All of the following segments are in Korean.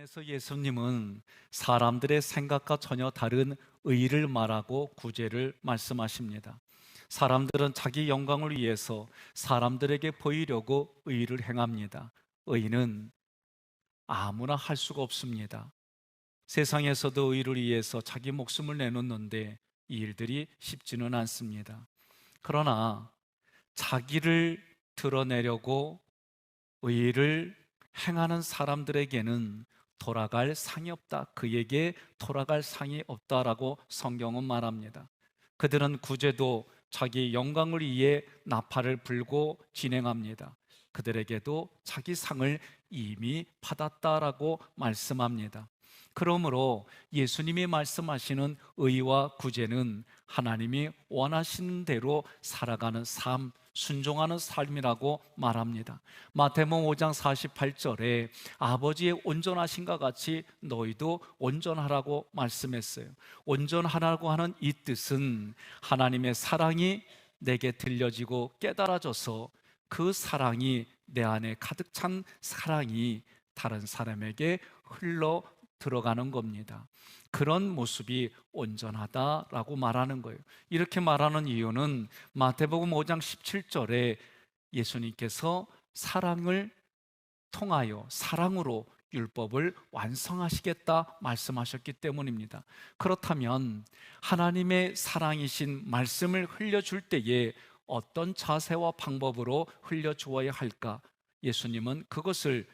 안에서 예수님은 사람들의 생각과 전혀 다른 의를 말하고 구제를 말씀하십니다. 사람들은 자기 영광을 위해서 사람들에게 보이려고 의를 행합니다. 의는 아무나 할 수가 없습니다. 세상에서도 의를 위해서 자기 목숨을 내놓는데 이 일들이 쉽지는 않습니다. 그러나 자기를 드러내려고 의를 행하는 사람들에게는 돌아갈 상이 없다. 그에게 돌아갈 상이 없다라고 성경은 말합니다. 그들은 구제도 자기 영광을 위해 나팔을 불고 진행합니다. 그들에게도 자기 상을 이미 받았다라고 말씀합니다. 그러므로 예수님이 말씀하시는 의와 구제는 하나님이 원하시는 대로 살아가는 삶, 순종하는 삶이라고 말합니다. 마태복음 5장 48절에 아버지의 온전하신과 같이 너희도 온전하라고 말씀했어요. 온전하라고 하는 이 뜻은 하나님의 사랑이 내게 들려지고 깨달아져서 그 사랑이 내 안에 가득 찬 사랑이 다른 사람에게 흘러 들어가는 겁니다. 그런 모습이 온전하다라고 말하는 거예요. 이렇게 말하는 이유는 마태복음 5장 17절에 예수님께서 사랑을 통하여 사랑으로 율법을 완성하시겠다 말씀하셨기 때문입니다. 그렇다면 하나님의 사랑이신 말씀을 흘려줄 때에 어떤 자세와 방법으로 흘려주어야 할까? 예수님은 그것을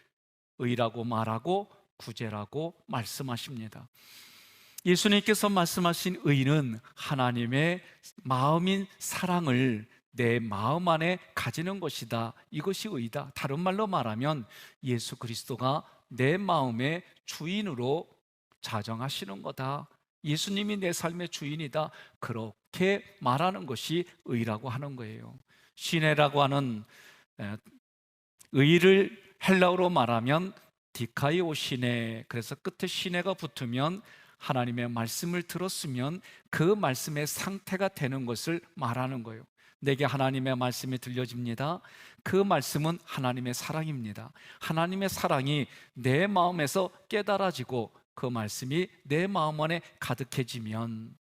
의라고 말하고 구제라고 말씀하십니다. 예수님께서 말씀하신 의는 하나님의 마음인 사랑을 내 마음 안에 가지는 것이다. 이것이 의다. 다른 말로 말하면 예수 그리스도가 내 마음의 주인으로 자정하시는 거다. 예수님이 내 삶의 주인이다. 그렇게 말하는 것이 의라고 하는 거예요. 시내라고 하는 의를 헬라어로 말하면 디카이오 시내, 그래서 끝에 시내가 붙으면 하나님의 말씀을 들었으면 그 말씀의 상태가 되는 것을 말하는 거예요. 내게 하나님의 말씀이 들려집니다. 그 말씀은 하나님의 사랑입니다. 하나님의 사랑이 내 마음에서 깨달아지고 그 말씀이 내 마음 안에 가득해지면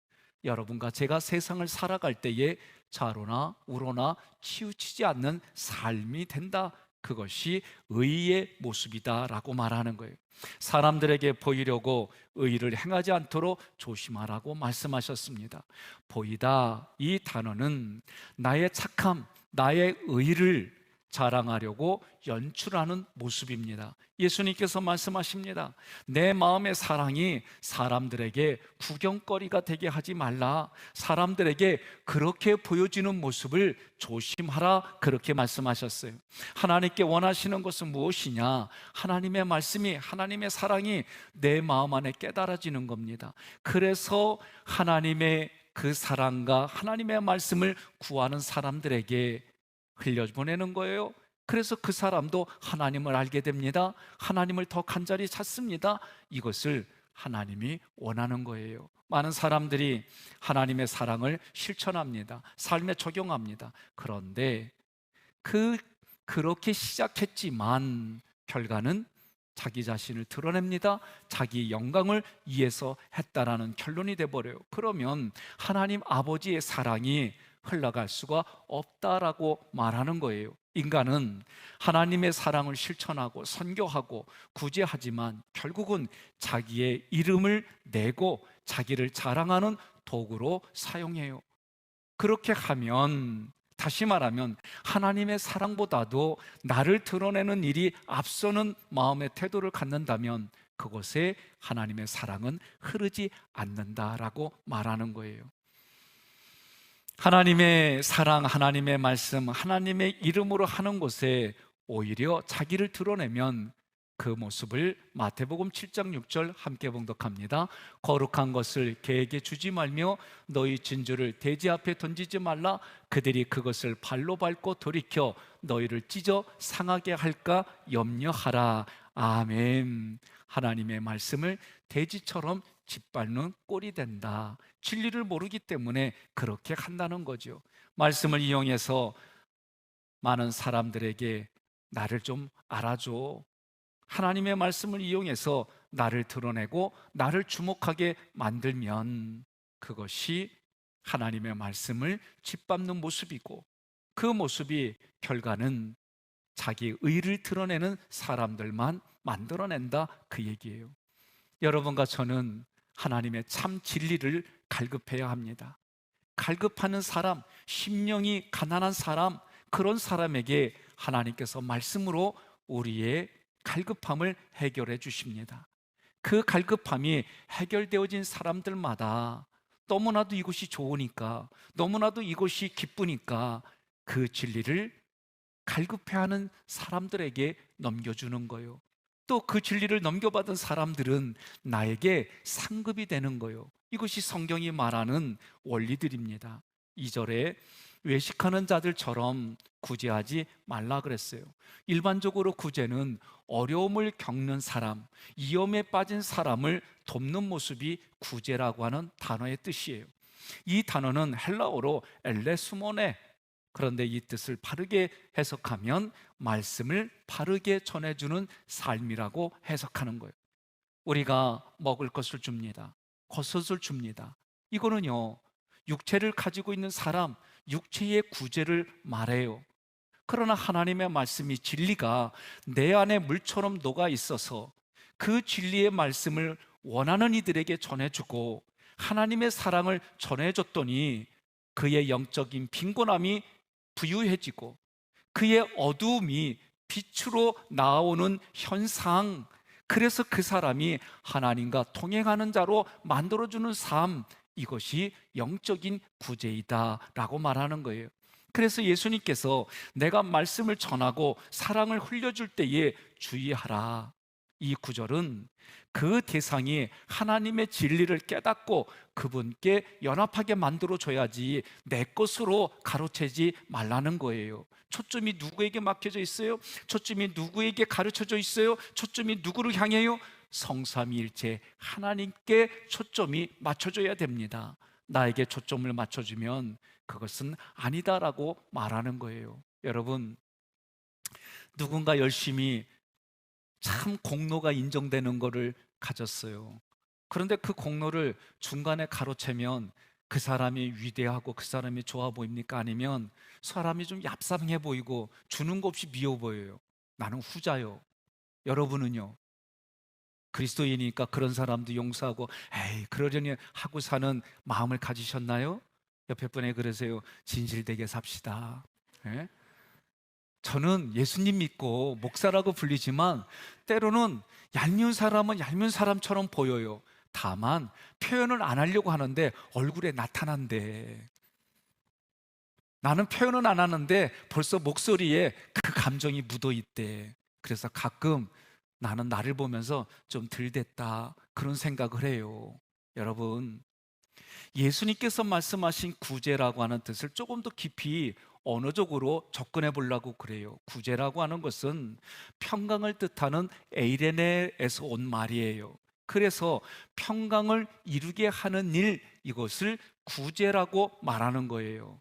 여러분과 제가 세상을 살아갈 때에 좌로나 우로나 치우치지 않는 삶이 된다. 그것이 의의 모습이다라고 말하는 거예요. 사람들에게 보이려고 의를 행하지 않도록 조심하라고 말씀하셨습니다. 보이다, 이 단어는 나의 착함, 나의 의를 자랑하려고 연출하는 모습입니다. 예수님께서 말씀하십니다. 내 마음의 사랑이 사람들에게 구경거리가 되게 하지 말라. 사람들에게 그렇게 보여지는 모습을 조심하라. 그렇게 말씀하셨어요. 하나님께 원하시는 것은 무엇이냐? 하나님의 말씀이, 하나님의 사랑이 내 마음 안에 깨달아지는 겁니다. 그래서 하나님의 그 사랑과 하나님의 말씀을 구하는 사람들에게 흘려보내는 거예요. 그래서 그 사람도 하나님을 알게 됩니다. 하나님을 더 간절히 찾습니다. 이것을 하나님이 원하는 거예요. 많은 사람들이 하나님의 사랑을 실천합니다. 삶에 적용합니다. 그런데 그렇게 시작했지만 결과는 자기 자신을 드러냅니다. 자기 영광을 위해서 했다라는 결론이 돼버려요. 그러면 하나님 아버지의 사랑이 흘러갈 수가 없다라고 말하는 거예요. 인간은 하나님의 사랑을 실천하고 선교하고 구제하지만 결국은 자기의 이름을 내고 자기를 자랑하는 도구로 사용해요. 그렇게 하면, 다시 말하면 하나님의 사랑보다도 나를 드러내는 일이 앞서는 마음의 태도를 갖는다면 그곳에 하나님의 사랑은 흐르지 않는다라고 말하는 거예요. 하나님의 사랑, 하나님의 말씀, 하나님의 이름으로 하는 곳에 오히려 자기를 드러내면 그 모습을 마태복음 7장 6절 함께 봉독합니다. 거룩한 것을 개에게 주지 말며 너희 진주를 돼지 앞에 던지지 말라. 그들이 그것을 발로 밟고 돌이켜 너희를 찢어 상하게 할까 염려하라. 아멘. 하나님의 말씀을 돼지처럼 짓밟는 꼴이 된다. 진리를 모르기 때문에 그렇게 한다는 거죠. 말씀을 이용해서 많은 사람들에게 나를 좀 알아줘, 하나님의 말씀을 이용해서 나를 드러내고 나를 주목하게 만들면 그것이 하나님의 말씀을 짓밟는 모습이고, 그 모습이 결과는 자기 의를 드러내는 사람들만 만들어낸다, 그 얘기예요. 여러분과 저는 하나님의 참 진리를 갈급해야 합니다. 갈급하는 사람, 심령이 가난한 사람, 그런 사람에게 하나님께서 말씀으로 우리의 갈급함을 해결해 주십니다. 그 갈급함이 해결되어진 사람들마다 너무나도 이것이 좋으니까, 너무나도 이것이 기쁘니까 그 진리를 갈급해하는 사람들에게 넘겨주는 거예요. 또 그 진리를 넘겨받은 사람들은 나에게 상급이 되는 거예요. 이것이 성경이 말하는 원리들입니다. 2절에 외식하는 자들처럼 구제하지 말라 그랬어요. 일반적으로 구제는 어려움을 겪는 사람, 위험에 빠진 사람을 돕는 모습이 구제라고 하는 단어의 뜻이에요. 이 단어는 헬라어로 엘레수모네, 그런데 이 뜻을 바르게 해석하면 말씀을 바르게 전해주는 삶이라고 해석하는 거예요. 우리가 먹을 것을 줍니다. 겉옷을 줍니다. 이거는요, 육체를 가지고 있는 사람, 육체의 구제를 말해요. 그러나 하나님의 말씀이, 진리가 내 안에 물처럼 녹아 있어서 그 진리의 말씀을 원하는 이들에게 전해주고 하나님의 사랑을 전해줬더니 그의 영적인 빈곤함이 부유해지고 그의 어두움이 빛으로 나오는 현상, 그래서 그 사람이 하나님과 동행하는 자로 만들어주는 삶, 이것이 영적인 구제이다 라고 말하는 거예요. 그래서 예수님께서 내가 말씀을 전하고 사랑을 흘려줄 때에 주의하라, 이 구절은 그 대상이 하나님의 진리를 깨닫고 그분께 연합하게 만들어줘야지 내 것으로 가로채지 말라는 거예요. 초점이 누구에게 맡겨져 있어요? 초점이 누구에게 가르쳐져 있어요? 초점이 누구를 향해요? 성삼위일체 하나님께 초점이 맞춰져야 됩니다. 나에게 초점을 맞춰주면 그것은 아니다라고 말하는 거예요. 여러분, 누군가 열심히 참 공로가 인정되는 것을 가졌어요. 그런데 그 공로를 중간에 가로채면 그 사람이 위대하고 그 사람이 좋아 보입니까? 아니면 사람이 좀 얍삽해 보이고 주는 것 없이 미워 보여요? 나는 후자요. 여러분은요? 그리스도인이니까 그런 사람도 용서하고 에이 그러려니 하고 사는 마음을 가지셨나요? 옆에 분에 그러세요. 진실되게 삽시다. 예? 저는 예수님 믿고 목사라고 불리지만 때로는 얄미운 사람은 얄미운 사람처럼 보여요. 다만 표현을 안 하려고 하는데 얼굴에 나타난대. 나는 표현은 안 하는데 벌써 목소리에 그 감정이 묻어 있대. 그래서 가끔 나는 나를 보면서 좀 덜 됐다, 그런 생각을 해요. 여러분, 예수님께서 말씀하신 구제라고 하는 뜻을 조금 더 깊이 언어적으로 접근해 보려고 그래요. 구제라고 하는 것은 평강을 뜻하는 에이레네에서 온 말이에요. 그래서 평강을 이루게 하는 일, 이것을 구제라고 말하는 거예요.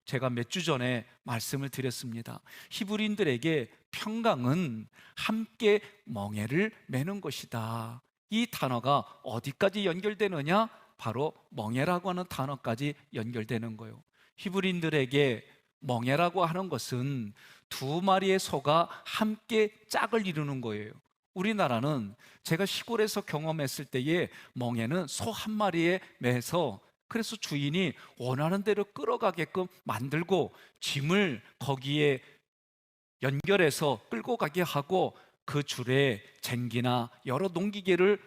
제가 몇 주 전에 말씀을 드렸습니다. 히브리인들에게 평강은 함께 멍에를 매는 것이다. 이 단어가 어디까지 연결되느냐? 바로 멍에라고 하는 단어까지 연결되는 거예요. 히브리인들에게 멍에라고 하는 것은 두 마리의 소가 함께 짝을 이루는 거예요. 우리나라는 제가 시골에서 경험했을 때에 멍에는 소 한 마리에 매서, 그래서 주인이 원하는 대로 끌어가게끔 만들고 짐을 거기에 연결해서 끌고 가게 하고 그 줄에 쟁기나 여러 농기계를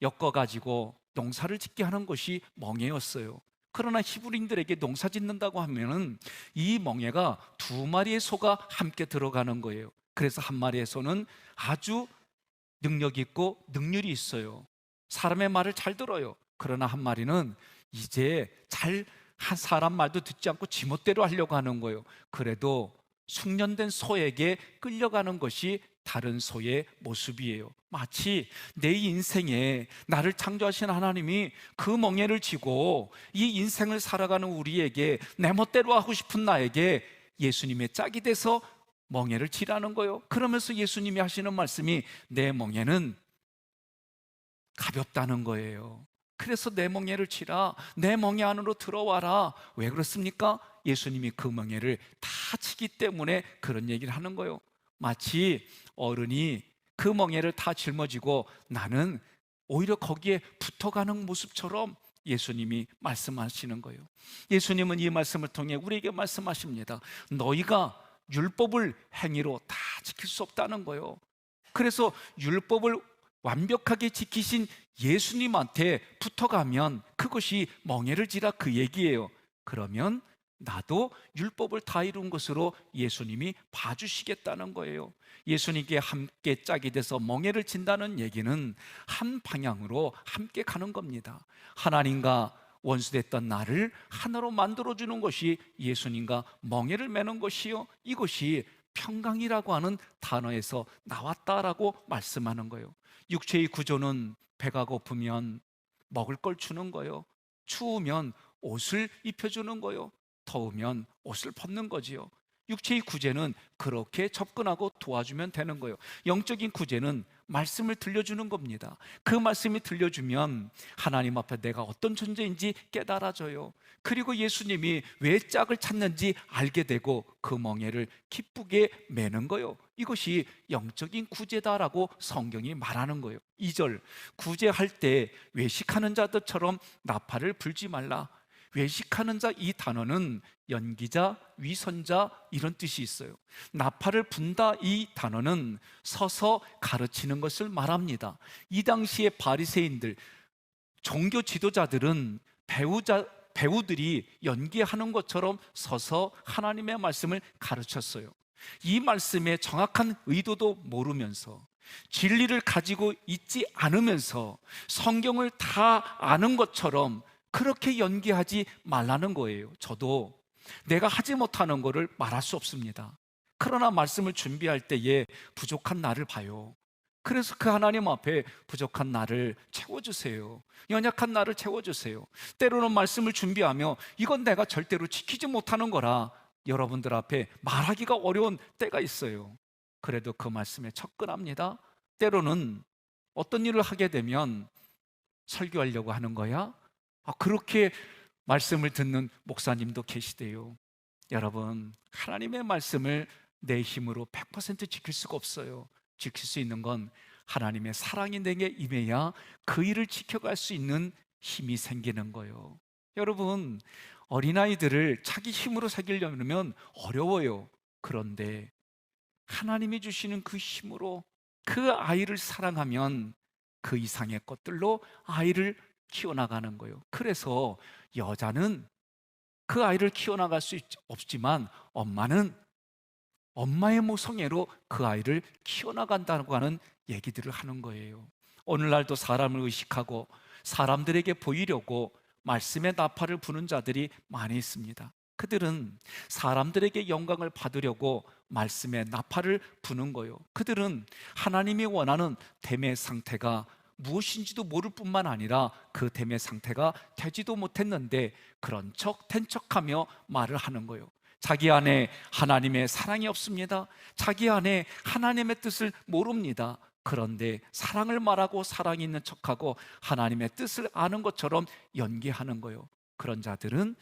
엮어가지고 농사를 짓게 하는 것이 멍에였어요. 그러나 히브리인들에게 농사 짓는다고 하면은 이 멍에가 두 마리의 소가 함께 들어가는 거예요. 그래서 한 마리의 소는 아주 능력 있고 능률이 있어요. 사람의 말을 잘 들어요. 그러나 한 마리는 이제 잘 한 사람 말도 듣지 않고 지멋대로 하려고 하는 거예요. 그래도 숙련된 소에게 끌려가는 것이 다른 소의 모습이에요. 마치 내 인생에 나를 창조하신 하나님이 그 멍에를 쥐고 이 인생을 살아가는 우리에게 내 멋대로 하고 싶은 나에게 예수님의 짝이 돼서 멍에를 치라는 거예요. 그러면서 예수님이 하시는 말씀이 내 멍에는 가볍다는 거예요. 그래서 내 멍에를 치라, 내 멍에 안으로 들어와라. 왜 그렇습니까? 예수님이 그 멍에를 다 치기 때문에 그런 얘기를 하는 거예요. 마치 어른이 그 멍에를 다 짊어지고 나는 오히려 거기에 붙어가는 모습처럼 예수님이 말씀하시는 거예요. 예수님은 이 말씀을 통해 우리에게 말씀하십니다. 너희가 율법을 행위로 다 지킬 수 없다는 거예요. 그래서 율법을 완벽하게 지키신 예수님한테 붙어가면 그것이 멍에를 지라 그 얘기예요. 그러면 나도 율법을 다 이룬 것으로 예수님이 봐주시겠다는 거예요. 예수님께 함께 짝이 돼서 멍에를 진다는 얘기는 한 방향으로 함께 가는 겁니다. 하나님과 원수됐던 나를 하나로 만들어주는 것이 예수님과 멍에를 매는 것이요, 이것이 평강이라고 하는 단어에서 나왔다라고 말씀하는 거예요. 육체의 구조는 배가 고프면 먹을 걸 주는 거예요. 추우면 옷을 입혀주는 거예요. 더우면 옷을 벗는 거지요. 육체의 구제는 그렇게 접근하고 도와주면 되는 거예요. 영적인 구제는 말씀을 들려주는 겁니다. 그 말씀이 들려주면 하나님 앞에 내가 어떤 존재인지 깨달아져요. 그리고 예수님이 왜 짝을 찾는지 알게 되고 그 멍에를 기쁘게 매는 거예요. 이것이 영적인 구제다라고 성경이 말하는 거예요. 2절, 구제할 때 외식하는 자들처럼 나팔을 불지 말라. 외식하는 자, 이 단어는 연기자, 위선자 이런 뜻이 있어요. 나팔을 분다, 이 단어는 서서 가르치는 것을 말합니다. 이 당시의 바리새인들, 종교 지도자들은 배우들이 연기하는 것처럼 서서 하나님의 말씀을 가르쳤어요. 이 말씀의 정확한 의도도 모르면서, 진리를 가지고 있지 않으면서 성경을 다 아는 것처럼 그렇게 연기하지 말라는 거예요. 저도 내가 하지 못하는 것을 말할 수 없습니다. 그러나 말씀을 준비할 때에 부족한 나를 봐요. 그래서 그 하나님 앞에 부족한 나를 채워주세요. 연약한 나를 채워주세요. 때로는 말씀을 준비하며 이건 내가 절대로 지키지 못하는 거라 여러분들 앞에 말하기가 어려운 때가 있어요. 그래도 그 말씀에 접근합니다. 때로는 어떤 일을 하게 되면 설교하려고 하는 거야? 그렇게 말씀을 듣는 목사님도 계시대요. 여러분, 하나님의 말씀을 내 힘으로 100% 지킬 수가 없어요. 지킬 수 있는 건 하나님의 사랑이 내게 임해야 그 일을 지켜갈 수 있는 힘이 생기는 거예요. 여러분, 어린아이들을 자기 힘으로 새기려면 어려워요. 그런데 하나님이 주시는 그 힘으로 그 아이를 사랑하면 그 이상의 것들로 아이를 키워나가는 거예요. 그래서 여자는 그 아이를 키워나갈 수 없지만 엄마는 엄마의 모성애로 그 아이를 키워나간다고 하는 얘기들을 하는 거예요. 오늘날도 사람을 의식하고 사람들에게 보이려고 말씀의 나팔을 부는 자들이 많이 있습니다. 그들은 사람들에게 영광을 받으려고 말씀의 나팔을 부는 거예요. 그들은 하나님이 원하는 됨의 상태가 무엇인지도 모를 뿐만 아니라 그 됨의 상태가 되지도 못했는데 그런 척 된 척하며 말을 하는 거예요. 자기 안에 하나님의 사랑이 없습니다. 자기 안에 하나님의 뜻을 모릅니다. 그런데 사랑을 말하고 사랑이 있는 척하고 하나님의 뜻을 아는 것처럼 연기하는 거예요. 그런 자들은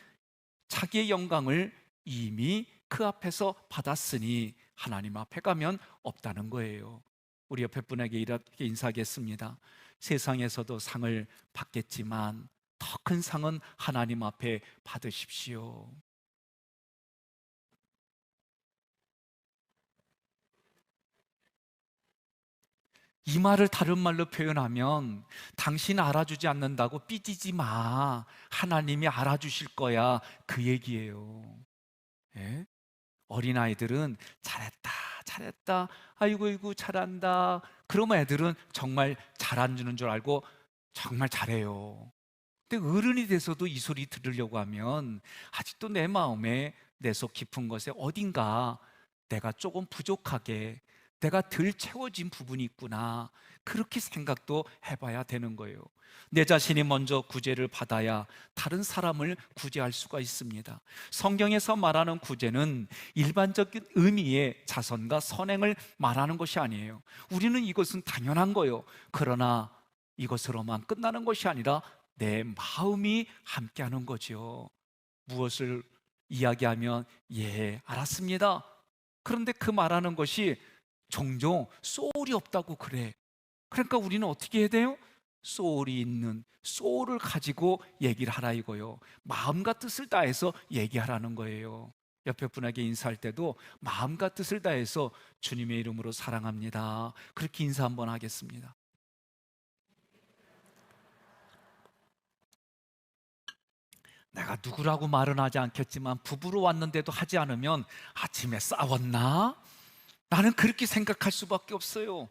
자기의 영광을 이미 그 앞에서 받았으니 하나님 앞에 가면 없다는 거예요. 우리 옆에 분에게 이렇게 인사하겠습니다. 세상에서도 상을 받겠지만 더 큰 상은 하나님 앞에 받으십시오. 이 말을 다른 말로 표현하면 당신 알아주지 않는다고 삐지지 마. 하나님이 알아주실 거야. 그 얘기예요. 예? 어린아이들은 잘했다, 잘했다, 아이고 잘한다. 그러면 애들은 정말 잘해주는 줄 알고 정말 잘해요. 근데 어른이 돼서도 이 소리 들으려고 하면 아직도 내 마음에 내 속 깊은 것에 어딘가 내가 조금 부족하게, 내가 덜 채워진 부분이 있구나, 그렇게 생각도 해봐야 되는 거예요. 내 자신이 먼저 구제를 받아야 다른 사람을 구제할 수가 있습니다. 성경에서 말하는 구제는 일반적인 의미의 자선과 선행을 말하는 것이 아니에요. 우리는 이것은 당연한 거예요. 그러나 이것으로만 끝나는 것이 아니라 내 마음이 함께하는 거죠. 무엇을 이야기하면 예, 알았습니다. 그런데 그 말하는 것이 종종 소울이 없다고 그래. 그러니까 우리는 어떻게 해야 돼요? 소울이 있는, 소울을 가지고 얘기를 하라 이거요. 마음과 뜻을 다해서 얘기하라는 거예요. 옆에 분에게 인사할 때도 마음과 뜻을 다해서 주님의 이름으로 사랑합니다, 그렇게 인사 한번 하겠습니다. 내가 누구라고 말은 하지 않겠지만 부부로 왔는데도 하지 않으면 아침에 싸웠나? 나는 그렇게 생각할 수밖에 없어요.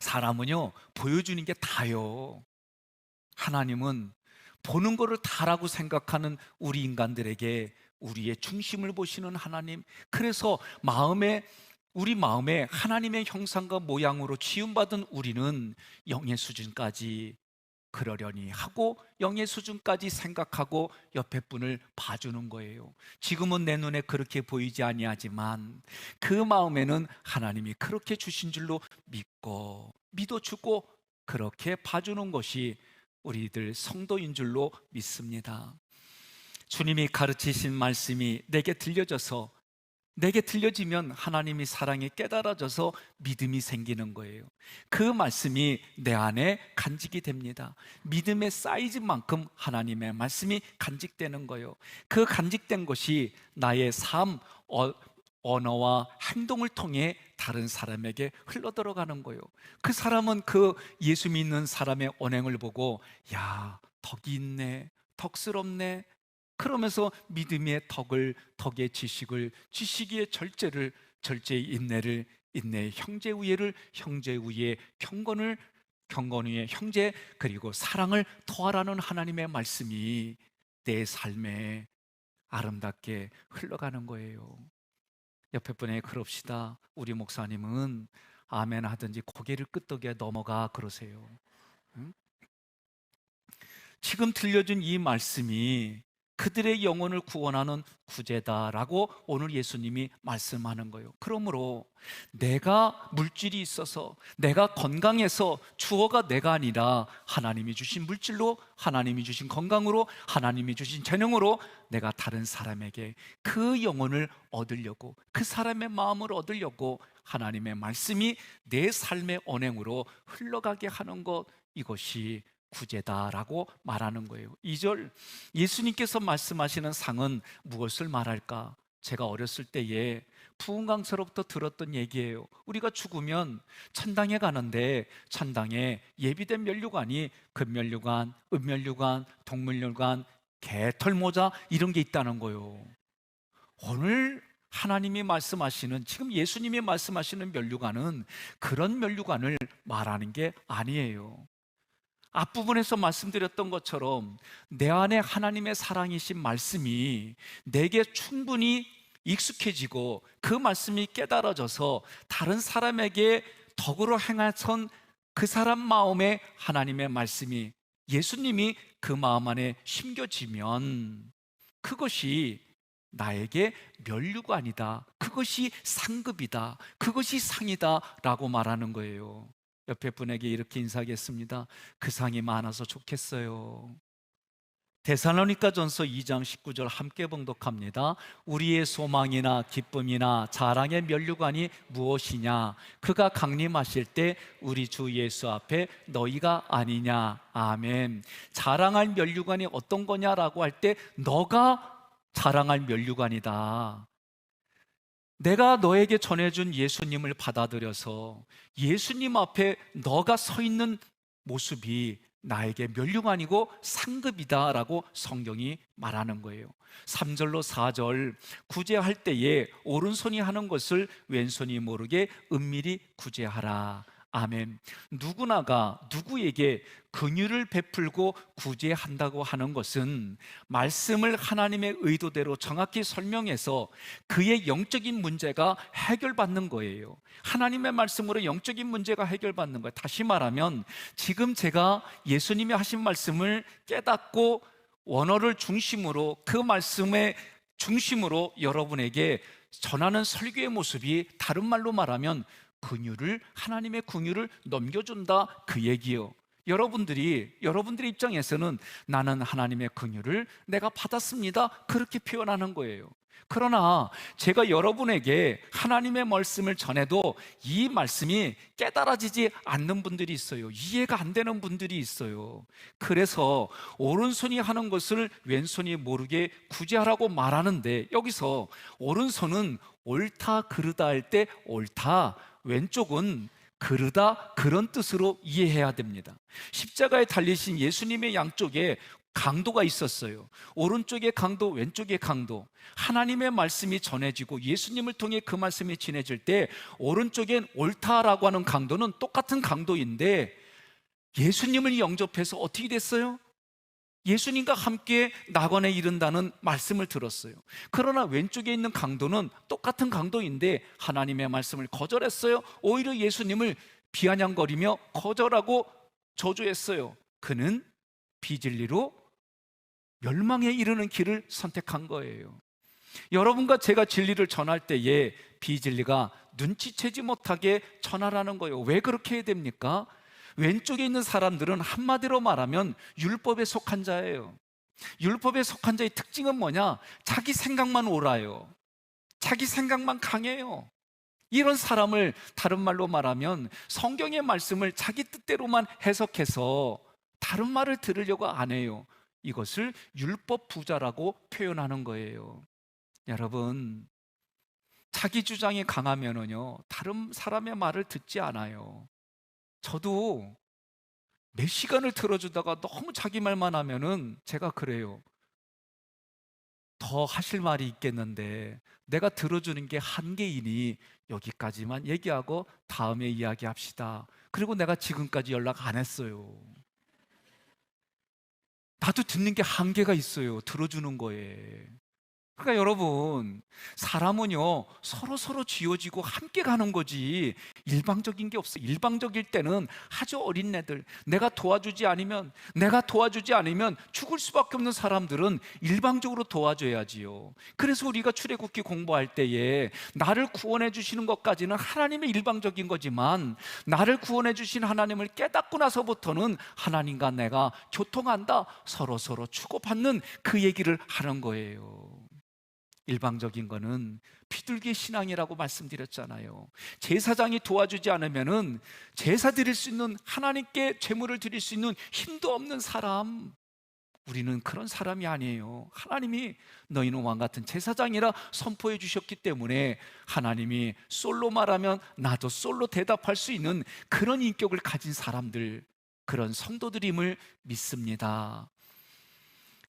사람은요, 보여주는 게 다요. 하나님은 보는 거를 다라고 생각하는 우리 인간들에게 우리의 중심을 보시는 하나님. 그래서 우리 마음에 하나님의 형상과 모양으로 지음받은 우리는 영의 수준까지 그러려니 하고 영의 수준까지 생각하고 옆에 분을 봐주는 거예요. 지금은 내 눈에 그렇게 보이지 아니하지만 그 마음에는 하나님이 그렇게 주신 줄로 믿고 믿어주고 그렇게 봐주는 것이 우리들 성도인 줄로 믿습니다. 주님이 가르치신 말씀이 내게 들려지면 하나님이 사랑이 깨달아져서 믿음이 생기는 거예요. 그 말씀이 내 안에 간직이 됩니다. 믿음의 사이즈만큼 하나님의 말씀이 간직되는 거예요. 그 간직된 것이 나의 삶, 언어와 행동을 통해 다른 사람에게 흘러들어가는 거예요. 그 사람은 그 예수 믿는 사람의 언행을 보고 야, 덕이 있네, 덕스럽네, 그러면서 믿음의 덕의 지식을, 지식의 절제의 인내를, 인내의 형제 우애를, 형제 우애의 경건 위에 형제, 그리고 사랑을 더하라는 하나님의 말씀이 내 삶에 아름답게 흘러가는 거예요. 옆에 분에게 그럽시다. 우리 목사님은 아멘 하든지 고개를 끄덕여 넘어가 그러세요. 응? 지금 들려준 이 말씀이 그들의 영혼을 구원하는 구제다라고 오늘 예수님이 말씀하는 거예요. 그러므로 내가 물질이 있어서, 내가 건강해서 주어가 내가 아니라 하나님이 주신 물질로, 하나님이 주신 건강으로, 하나님이 주신 재능으로 내가 다른 사람에게 그 영혼을 얻으려고, 그 사람의 마음을 얻으려고 하나님의 말씀이 내 삶의 언행으로 흘러가게 하는 것, 이것이 구제다라고 말하는 거예요. 2절, 예수님께서 말씀하시는 상은 무엇을 말할까? 제가 어렸을 때에 부흥강서로부터 들었던 얘기예요. 우리가 죽으면 천당에 가는데 천당에 예비된 면류관이 금면류관, 은면류관, 동면류관, 개털모자 이런 게 있다는 거예요. 오늘 하나님이 말씀하시는, 지금 예수님이 말씀하시는 면류관은 그런 면류관을 말하는 게 아니에요. 앞부분에서 말씀드렸던 것처럼 내 안에 하나님의 사랑이신 말씀이 내게 충분히 익숙해지고 그 말씀이 깨달아져서 다른 사람에게 덕으로 행하선 그 사람 마음에 하나님의 말씀이, 예수님이 그 마음 안에 심겨지면 그것이 나에게 면류관이다, 그것이 상급이다, 그것이 상이다 라고 말하는 거예요. 옆에 분에게 이렇게 인사하겠습니다. 그 상이 많아서 좋겠어요. 데살로니가전서 2장 19절 함께 봉독합니다. 우리의 소망이나 기쁨이나 자랑의 면류관이 무엇이냐? 그가 강림하실 때 우리 주 예수 앞에 너희가 아니냐. 아멘. 자랑할 면류관이 어떤 거냐라고 할 때 너가 자랑할 면류관이다. 내가 너에게 전해준 예수님을 받아들여서 예수님 앞에 너가 서 있는 모습이 나에게 면류관이고 상급이다라고 성경이 말하는 거예요. 3절로 4절, 구제할 때에 오른손이 하는 것을 왼손이 모르게 은밀히 구제하라. 아멘. 누구나가 누구에게 긍휼을 베풀고 구제한다고 하는 것은 말씀을 하나님의 의도대로 정확히 설명해서 그의 영적인 문제가 해결받는 거예요. 하나님의 말씀으로 영적인 문제가 해결받는 거예요. 다시 말하면 지금 제가 예수님이 하신 말씀을 깨닫고 원어를 중심으로 그 말씀의 중심으로 여러분에게 전하는 설교의 모습이 다른 말로 말하면 하나님의 긍휼을 넘겨준다, 그 얘기요. 여러분들의 입장에서는 나는 하나님의 긍휼을 내가 받았습니다, 그렇게 표현하는 거예요. 그러나 제가 여러분에게 하나님의 말씀을 전해도 이 말씀이 깨달아지지 않는 분들이 있어요. 이해가 안 되는 분들이 있어요. 그래서 오른손이 하는 것을 왼손이 모르게 구제하라고 말하는데, 여기서 오른손은 옳다 그르다 할 때 옳다, 왼쪽은 그르다, 그런 뜻으로 이해해야 됩니다. 십자가에 달리신 예수님의 양쪽에 강도가 있었어요. 오른쪽의 강도, 왼쪽의 강도. 하나님의 말씀이 전해지고 예수님을 통해 그 말씀이 전해질 때 오른쪽엔 옳다라고 하는 강도는 똑같은 강도인데, 예수님을 영접해서 어떻게 됐어요? 예수님과 함께 낙원에 이른다는 말씀을 들었어요. 그러나 왼쪽에 있는 강도는 똑같은 강도인데 하나님의 말씀을 거절했어요. 오히려 예수님을 비아냥거리며 거절하고 저주했어요. 그는 비진리로 멸망에 이르는 길을 선택한 거예요. 여러분과 제가 진리를 전할 때에 비진리가 눈치채지 못하게 전하라는 거예요. 왜 그렇게 해야 됩니까? 왼쪽에 있는 사람들은 한마디로 말하면 율법에 속한 자예요. 율법에 속한 자의 특징은 뭐냐? 자기 생각만 옳아요. 자기 생각만 강해요. 이런 사람을 다른 말로 말하면 성경의 말씀을 자기 뜻대로만 해석해서 다른 말을 들으려고 안 해요. 이것을 율법 부자라고 표현하는 거예요. 여러분, 자기 주장이 강하면은요, 다른 사람의 말을 듣지 않아요. 저도 몇 시간을 들어주다가 너무 자기 말만 하면은 제가 그래요. 더 하실 말이 있겠는데 내가 들어주는 게 한계이니 여기까지만 얘기하고 다음에 이야기합시다. 그리고 내가 지금까지 연락 안 했어요. 나도 듣는 게 한계가 있어요. 들어주는 거에. 그러니까 여러분, 사람은요 서로 쥐어지고 함께 가는 거지 일방적인 게 없어요. 일방적일 때는 아주 어린 애들, 내가 도와주지 않으면 죽을 수밖에 없는 사람들은 일방적으로 도와줘야지요. 그래서 우리가 출애굽기 공부할 때에 나를 구원해 주시는 것까지는 하나님의 일방적인 거지만, 나를 구원해 주신 하나님을 깨닫고 나서부터는 하나님과 내가 교통한다, 서로 주고받는 그 얘기를 하는 거예요. 일방적인 거는 비둘기 신앙이라고 말씀드렸잖아요. 제사장이 도와주지 않으면은 제사 드릴 수 있는, 하나님께 제물을 드릴 수 있는 힘도 없는 사람, 우리는 그런 사람이 아니에요. 하나님이 너희는 왕 같은 제사장이라 선포해 주셨기 때문에 하나님이 솔로 말하면 나도 솔로 대답할 수 있는 그런 인격을 가진 사람들, 그런 성도들임을 믿습니다.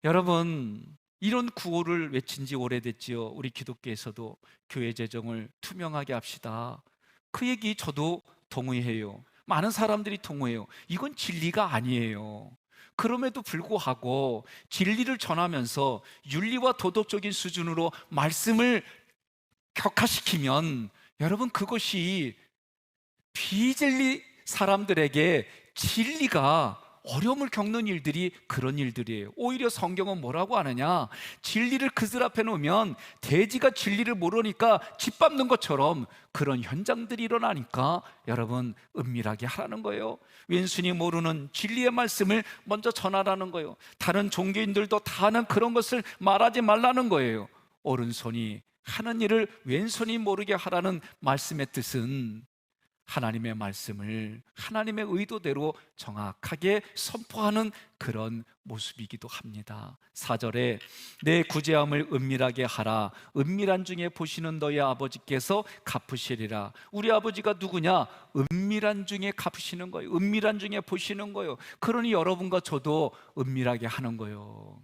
여러분, 이런 구호를 외친 지 오래됐지요. 우리 기독교에서도 교회 재정을 투명하게 합시다. 그 얘기 저도 동의해요. 많은 사람들이 동의해요. 이건 진리가 아니에요. 그럼에도 불구하고 진리를 전하면서 윤리와 도덕적인 수준으로 말씀을 격화시키면, 여러분, 그것이 비진리 사람들에게 진리가 어려움을 겪는 일들이 그런 일들이에요. 오히려 성경은 뭐라고 하느냐? 진리를 그들 앞에 놓으면 돼지가 진리를 모르니까 짓밟는 것처럼 그런 현장들이 일어나니까 여러분, 은밀하게 하라는 거예요. 왼손이 모르는 진리의 말씀을 먼저 전하라는 거예요. 다른 종교인들도 다 하는 그런 것을 말하지 말라는 거예요. 오른손이 하는 일을 왼손이 모르게 하라는 말씀의 뜻은 하나님의 말씀을 하나님의 의도대로 정확하게 선포하는 그런 모습이기도 합니다. 4절에 내 구제함을 은밀하게 하라. 은밀한 중에 보시는 너희 아버지께서 갚으시리라. 우리 아버지가 누구냐? 은밀한 중에 갚으시는 거예요. 은밀한 중에 보시는 거예요. 그러니 여러분과 저도 은밀하게 하는 거예요.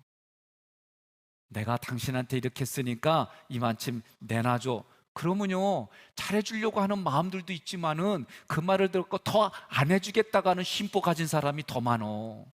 내가 당신한테 이렇게 했으니까 이만큼 내놔줘. 그러면요, 잘해주려고 하는 마음들도 있지만은 그 말을 듣고 더 안 해주겠다고 하는 심보 가진 사람이 더 많어.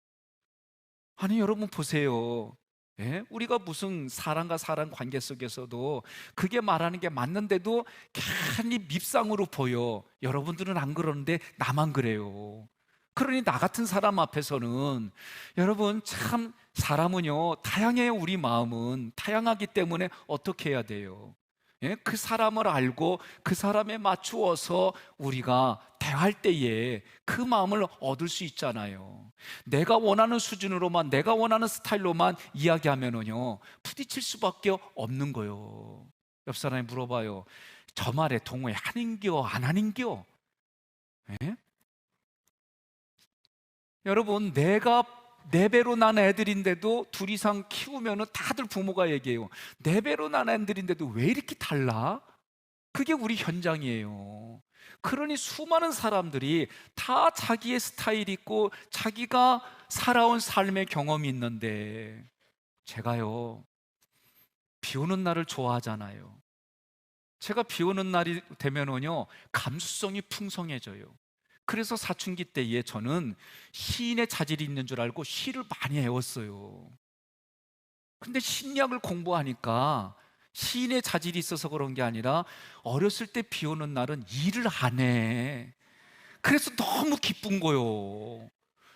아니, 여러분 보세요. 예? 우리가 무슨 사람과 사람 관계 속에서도 그게 말하는 게 맞는데도 괜히 밉상으로 보여. 여러분들은 안 그러는데 나만 그래요. 그러니 나 같은 사람 앞에서는, 여러분 참 사람은요 다양해요. 우리 마음은 다양하기 때문에 어떻게 해야 돼요? 예? 그 사람을 알고 그 사람에 맞추어서 우리가 대할 때에 그 마음을 얻을 수 있잖아요. 내가 원하는 수준으로만, 내가 원하는 스타일로만 이야기하면은요 부딪힐 수밖에 없는 거예요. 옆 사람이 물어봐요. 저 말에 동의하는겨 안 하는겨? 예? 여러분, 내가 네 배로 난 애들인데도 둘 이상 키우면은 다들 부모가 얘기해요. 네 배로 난 애들인데도 왜 이렇게 달라? 그게 우리 현장이에요. 그러니 수많은 사람들이 다 자기의 스타일이 있고 자기가 살아온 삶의 경험이 있는데, 제가요 비 오는 날을 좋아하잖아요. 제가 비 오는 날이 되면은요 감수성이 풍성해져요. 그래서 사춘기 때에 저는 시인의 자질이 있는 줄 알고 시를 많이 외웠어요. 근데 심리학을 공부하니까 시인의 자질이 있어서 그런 게 아니라 어렸을 때 비 오는 날은 일을 안 해. 그래서 너무 기쁜 거요.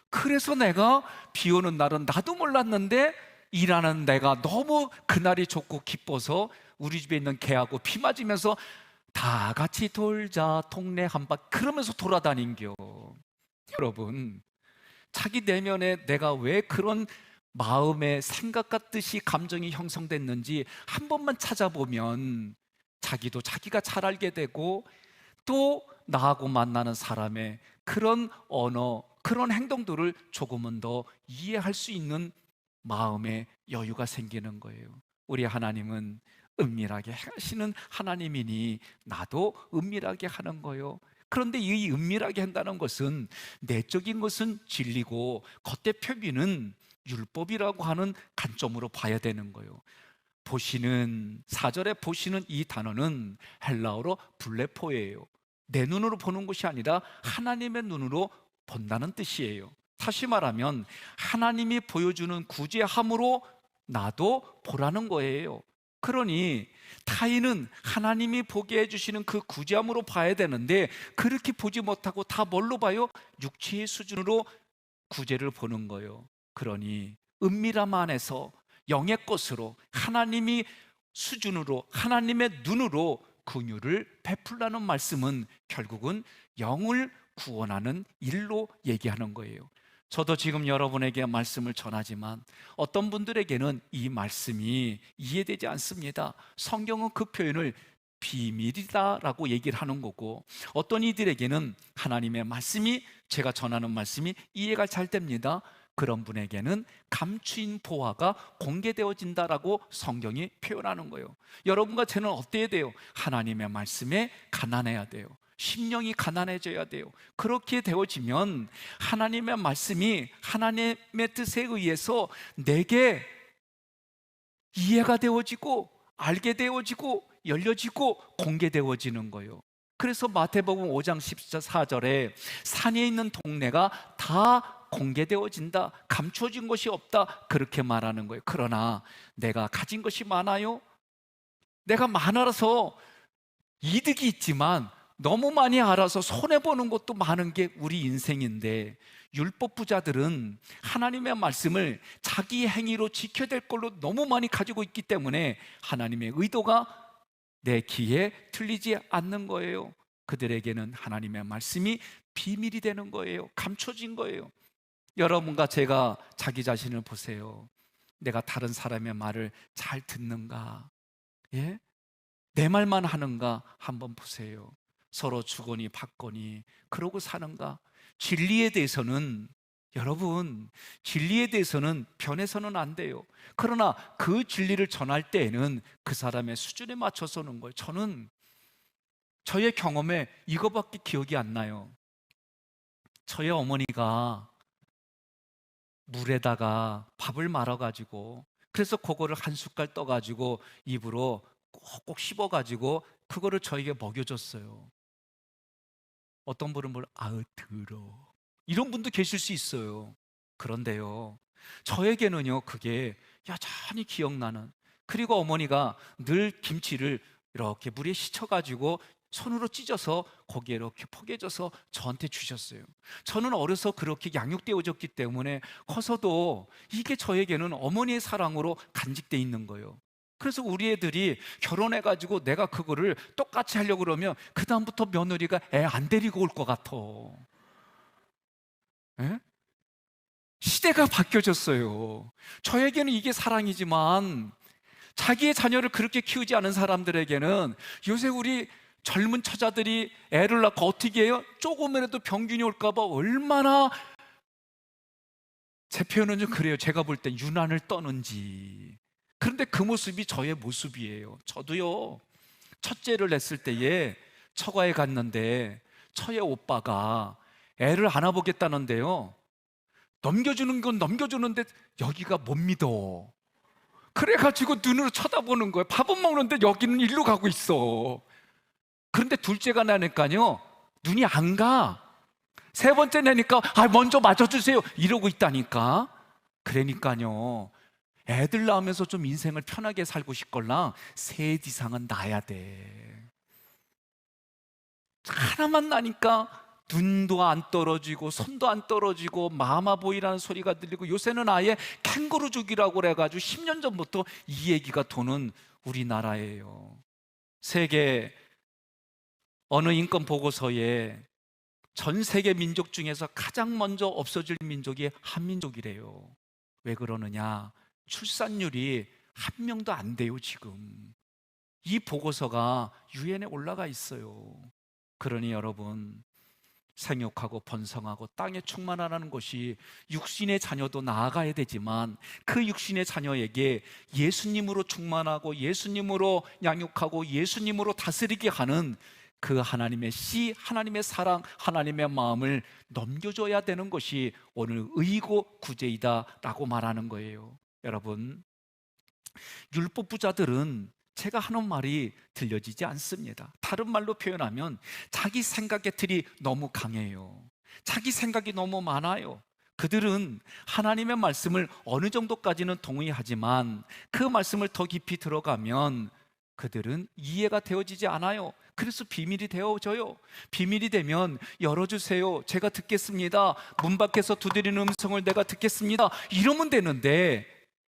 그래서 내가 비 오는 날은 나도 몰랐는데 일하는 내가 너무 그날이 좋고 기뻐서 우리 집에 있는 개하고 피 맞으면서 다 같이 돌자 동네 한바퀴 그러면서 돌아다닌겨. 여러분, 자기 내면에 내가 왜 그런 마음의 생각 같듯이 감정이 형성됐는지 한 번만 찾아보면 자기도 자기가 잘 알게 되고, 또 나하고 만나는 사람의 그런 언어, 그런 행동들을 조금은 더 이해할 수 있는 마음의 여유가 생기는 거예요. 우리 하나님은 은밀하게 하시는 하나님이니 나도 은밀하게 하는 거예요. 그런데 이 은밀하게 한다는 것은 내적인 것은 진리고 겉의 표비는 율법이라고 하는 관점으로 봐야 되는 거예요. 보시는, 4절에 보시는 이 단어는 헬라어로 블레포예요. 내 눈으로 보는 것이 아니라 하나님의 눈으로 본다는 뜻이에요. 다시 말하면 하나님이 보여주는 구제함으로 나도 보라는 거예요. 그러니 타인은 하나님이 보게 해주시는 그 구제함으로 봐야 되는데 그렇게 보지 못하고 다 뭘로 봐요? 육체의 수준으로 구제를 보는 거예요. 그러니 은밀함 안에서 영의 것으로 하나님이 수준으로 하나님의 눈으로 긍휼을 베풀라는 말씀은 결국은 영을 구원하는 일로 얘기하는 거예요. 저도 지금 여러분에게 말씀을 전하지만 어떤 분들에게는 이 말씀이 이해되지 않습니다. 성경은 그 표현을 비밀이다라고 얘기를 하는 거고, 어떤 이들에게는 하나님의 말씀이, 제가 전하는 말씀이 이해가 잘 됩니다. 그런 분에게는 감추인 보화가 공개되어진다라고 성경이 표현하는 거예요. 여러분과 저는 어때야 돼요? 하나님의 말씀에 가난해야 돼요. 심령이 가난해져야 돼요. 그렇게 되어지면 하나님의 말씀이 하나님의 뜻에 의해서 내게 이해가 되어지고 알게 되어지고 열려지고 공개되어지는 거예요. 그래서 마태복음 5장 14절에 산에 있는 동네가 다 공개되어진다, 감춰진 것이 없다, 그렇게 말하는 거예요. 그러나 내가 가진 것이 많아요. 내가 많아서 이득이 있지만 너무 많이 알아서 손해보는 것도 많은 게 우리 인생인데, 율법 부자들은 하나님의 말씀을 자기 행위로 지켜야 될 걸로 너무 많이 가지고 있기 때문에 하나님의 의도가 내 귀에 틀리지 않는 거예요. 그들에게는 하나님의 말씀이 비밀이 되는 거예요. 감춰진 거예요. 여러분과 제가 자기 자신을 보세요. 내가 다른 사람의 말을 잘 듣는가? 예? 내 말만 하는가? 한번 보세요. 서로 주거니 받거니 그러고 사는가? 진리에 대해서는, 여러분, 진리에 대해서는 변해서는 안 돼요. 그러나 그 진리를 전할 때에는 그 사람의 수준에 맞춰서는 거예요. 저는 저의 경험에 이거밖에 기억이 안 나요. 저희 어머니가 물에다가 밥을 말아가지고, 그래서 그거를 한 숟갈 떠가지고 입으로 꼭꼭 씹어가지고 그거를 저에게 먹여줬어요. 어떤 분은 뭘 아으 들어 이런 분도 계실 수 있어요. 그런데요, 저에게는요 그게 여전히 기억나는, 그리고 어머니가 늘 김치를 이렇게 물에 씻어가지고 손으로 찢어서 거기에 이렇게 포개져서 저한테 주셨어요. 저는 어려서 그렇게 양육되어졌기 때문에 커서도 이게 저에게는 어머니의 사랑으로 간직돼 있는 거예요. 그래서 우리 애들이 결혼해가지고 내가 그거를 똑같이 하려고 그러면 그다음부터 며느리가 애 안 데리고 올 것 같아. 예? 시대가 바뀌어졌어요. 저에게는 이게 사랑이지만 자기의 자녀를 그렇게 키우지 않은 사람들에게는, 요새 우리 젊은 처자들이 애를 낳고 어떻게 해요? 조금이라도 병균이 올까봐 얼마나, 제 표현은 좀 그래요. 제가 볼 땐 유난을 떠는지. 그런데 그 모습이 저의 모습이에요. 저도요, 첫째를 냈을 때에 처가에 갔는데 처의 오빠가 애를 안아보겠다는데요, 넘겨주는 건 넘겨주는데 여기가 못 믿어. 그래가지고 눈으로 쳐다보는 거예요. 밥은 먹는데 여기는 일로 가고 있어. 그런데 둘째가 나니까요, 눈이 안 가. 세 번째 내니까 먼저 맞아주세요 이러고 있다니까. 그러니까요, 애들 낳으면서 좀 인생을 편하게 살고 싶걸랑 셋 이상은 낳아야 돼. 하나만 나니까 눈도 안 떨어지고 손도 안 떨어지고 마마보이라는 소리가 들리고, 요새는 아예 캥거루족이라고 그래가지고 10년 전부터 이 얘기가 도는 우리나라예요. 세계 어느 인권 보고서에 전 세계 민족 중에서 가장 먼저 없어질 민족이 한민족이래요. 왜 그러느냐? 출산율이 한 명도 안 돼요 지금. 이 보고서가 유엔에 올라가 있어요. 그러니 여러분, 생육하고 번성하고 땅에 충만하라는 것이 육신의 자녀도 나아가야 되지만, 그 육신의 자녀에게 예수님으로 충만하고 예수님으로 양육하고 예수님으로 다스리게 하는 그 하나님의 씨, 하나님의 사랑, 하나님의 마음을 넘겨줘야 되는 것이 오늘 의고 구제이다라고 말하는 거예요. 여러분, 율법 부자들은 제가 하는 말이 들려지지 않습니다. 다른 말로 표현하면 자기 생각의 틀이 너무 강해요. 자기 생각이 너무 많아요. 그들은 하나님의 말씀을 어느 정도까지는 동의하지만 그 말씀을 더 깊이 들어가면 그들은 이해가 되어지지 않아요. 그래서 비밀이 되어져요. 비밀이 되면 열어주세요, 제가 듣겠습니다, 문 밖에서 두드리는 음성을 내가 듣겠습니다 이러면 되는데,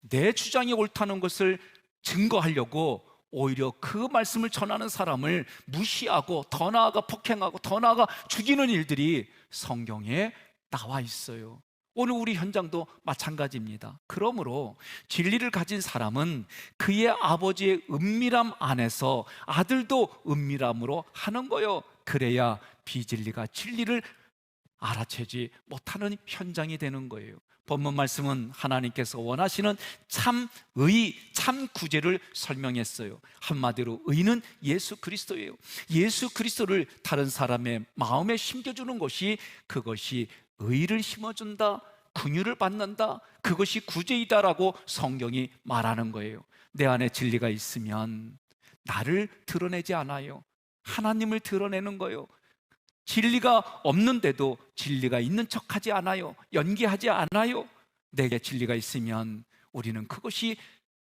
내 주장이 옳다는 것을 증거하려고 오히려 그 말씀을 전하는 사람을 무시하고 더 나아가 폭행하고 더 나아가 죽이는 일들이 성경에 나와 있어요. 오늘 우리 현장도 마찬가지입니다. 그러므로 진리를 가진 사람은 그의 아버지의 은밀함 안에서 아들도 은밀함으로 하는 거요. 그래야 비진리가 진리를 알아채지 못하는 현장이 되는 거예요. 본문 말씀은 하나님께서 원하시는 참의, 참구제를 설명했어요. 한마디로 의는 예수 그리스도예요. 예수 그리스도를 다른 사람의 마음에 심겨주는 것이, 그것이 의를 심어준다, 긍휼을 받는다, 그것이 구제이다라고 성경이 말하는 거예요. 내 안에 진리가 있으면 나를 드러내지 않아요. 하나님을 드러내는 거예요. 진리가 없는데도 진리가 있는 척하지 않아요. 연기하지 않아요. 내게 진리가 있으면 우리는 그것이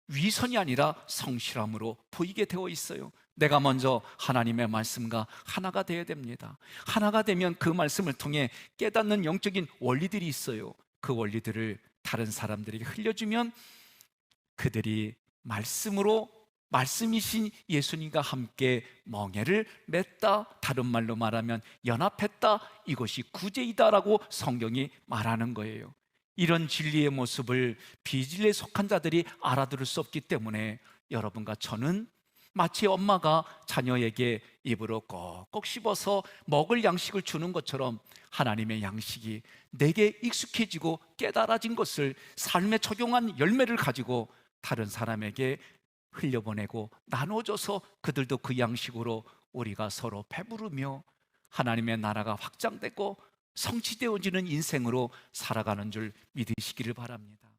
위선이 아니라 성실함으로 보이게 되어 있어요. 내가 먼저 하나님의 말씀과 하나가 되어야 됩니다. 하나가 되면 그 말씀을 통해 깨닫는 영적인 원리들이 있어요. 그 원리들을 다른 사람들에게 흘려주면 그들이 말씀으로, 말씀이신 예수님과 함께 멍에를 맺다, 다른 말로 말하면 연합했다, 이것이 구제이다라고 성경이 말하는 거예요. 이런 진리의 모습을 비진리에 속한 자들이 알아들을 수 없기 때문에 여러분과 저는 마치 엄마가 자녀에게 입으로 꼭꼭 씹어서 먹을 양식을 주는 것처럼 하나님의 양식이 내게 익숙해지고 깨달아진 것을 삶에 적용한 열매를 가지고 다른 사람에게 흘려보내고 나눠줘서 그들도 그 양식으로 우리가 서로 배부르며 하나님의 나라가 확장되고 성취되어지는 인생으로 살아가는 줄 믿으시기를 바랍니다.